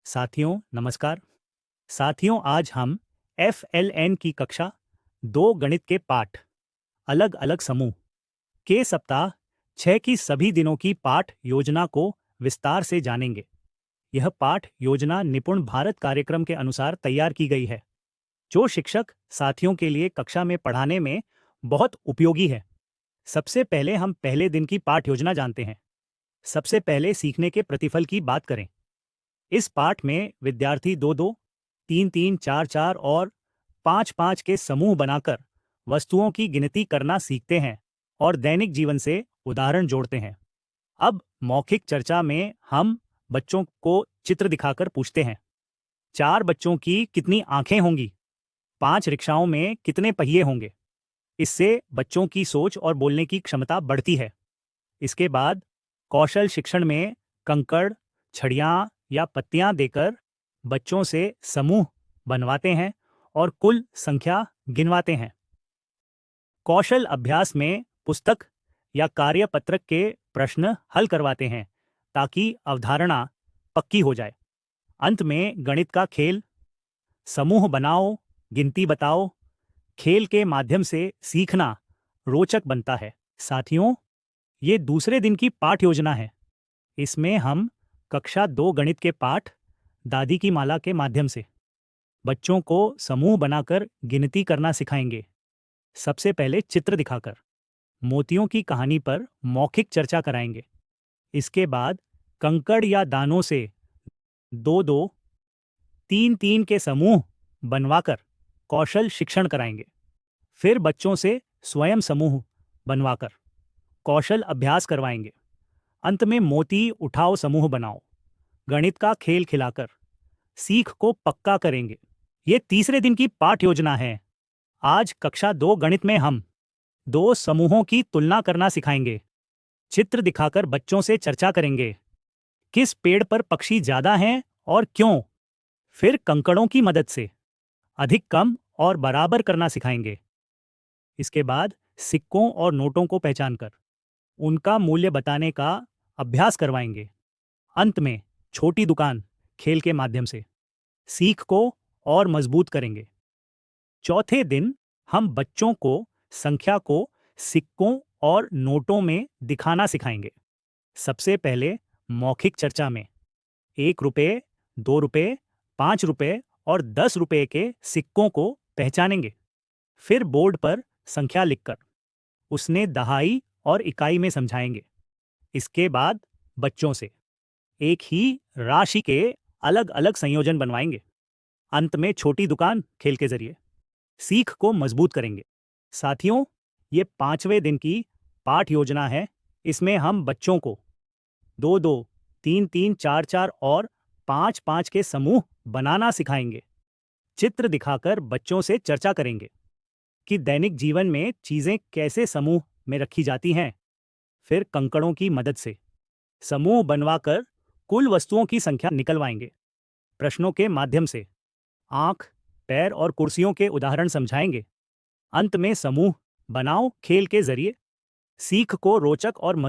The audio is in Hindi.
साथियों नमस्कार। साथियों आज हम FLN की कक्षा 2 गणित के पाठ अलग अलग समूह के सप्ताह 6 की सभी दिनों की पाठ योजना को विस्तार से जानेंगे। यह पाठ योजना निपुण भारत कार्यक्रम के अनुसार तैयार की गई है, जो शिक्षक साथियों के लिए कक्षा में पढ़ाने में बहुत उपयोगी है। सबसे पहले हम पहले दिन की पाठ योजना जानते हैं। सबसे पहले सीखने के प्रतिफल की बात करें। इस पाठ में विद्यार्थी 2-2, 3-3, 4-4 और 5-5 के समूह बनाकर वस्तुओं की गिनती करना सीखते हैं और दैनिक जीवन से उदाहरण जोड़ते हैं। अब मौखिक चर्चा में हम बच्चों को चित्र दिखाकर पूछते हैं। 4 बच्चों की कितनी आंखें होंगी? 5 रिक्शाओं में कितने पहिए होंगे? इससे बच्चों की सोच और बोलने की क्षमता बढ़ती है। इसके बाद कौशल शिक्षण में कंकड़, छड़ियाँ या पत्तियां देकर बच्चों से समूह बनवाते हैं और कुल संख्या गिनवाते हैं। कौशल अभ्यास में पुस्तक या कार्यपत्रक के प्रश्न हल करवाते हैं ताकि अवधारणा पक्की हो जाए। अंत में गणित का खेल, समूह बनाओ, गिनती बताओ, खेल के माध्यम से सीखना रोचक बनता है। साथियों, ये दूसरे दिन की पाठ योजना है। इसमें हम कक्षा 2 गणित के पाठ दादी की माला के माध्यम से बच्चों को समूह बनाकर गिनती करना सिखाएंगे। सबसे पहले चित्र दिखाकर मोतियों की कहानी पर मौखिक चर्चा कराएंगे। इसके बाद कंकड़ या दानों से 2-2, 3-3 के समूह बनवाकर कौशल शिक्षण कराएंगे। फिर बच्चों से स्वयं समूह बनवाकर कौशल अभ्यास करवाएंगे। अंत में मोती उठाओ समूह बनाओ, गणित का खेल खिलाकर सीख को पक्का करेंगे। ये तीसरे दिन की पाठ योजना है। आज कक्षा 2 गणित में हम 2 समूहों की तुलना करना सिखाएंगे। चित्र दिखाकर बच्चों से चर्चा करेंगे। किस पेड़ पर पक्षी ज्यादा हैं और क्यों? फिर कंकड़ों की मदद से अधिक, कम और बराबर करना सिखाएंगे। इसके बाद सिक्कों और नोटों को पहचान कर उनका मूल्य बताने का अभ्यास करवाएंगे। अंत में छोटी दुकान खेल के माध्यम से सीख को और मजबूत करेंगे। चौथे दिन हम बच्चों को संख्या को सिक्कों और नोटों में दिखाना सिखाएंगे। सबसे पहले मौखिक चर्चा में 1 रुपये, 2 रुपये, 5 रुपये और 10 रुपये के सिक्कों को पहचानेंगे। फिर बोर्ड पर संख्या लिखकर उसने दहाई और इकाई में समझाएंगे। इसके बाद बच्चों से एक ही राशि के अलग अलग संयोजन बनवाएंगे। अंत में छोटी दुकान खेल के जरिए सीख को मजबूत करेंगे। साथियों, ये 5वें दिन की पाठ योजना है। इसमें हम बच्चों को 2-2, 3-3, 4-4 और 5-5 के समूह बनाना सिखाएंगे। चित्र दिखाकर बच्चों से चर्चा करेंगे कि दैनिक जीवन में चीजें कैसे समूह में रखी जाती हैं। फिर कंकड़ों की मदद से समूह बनवाकर कुल वस्तुओं की संख्या निकलवाएंगे। प्रश्नों के माध्यम से आंख, पैर और कुर्सियों के उदाहरण समझाएंगे। अंत में समूह बनाओ खेल के जरिए सीख को रोचक और मजबूत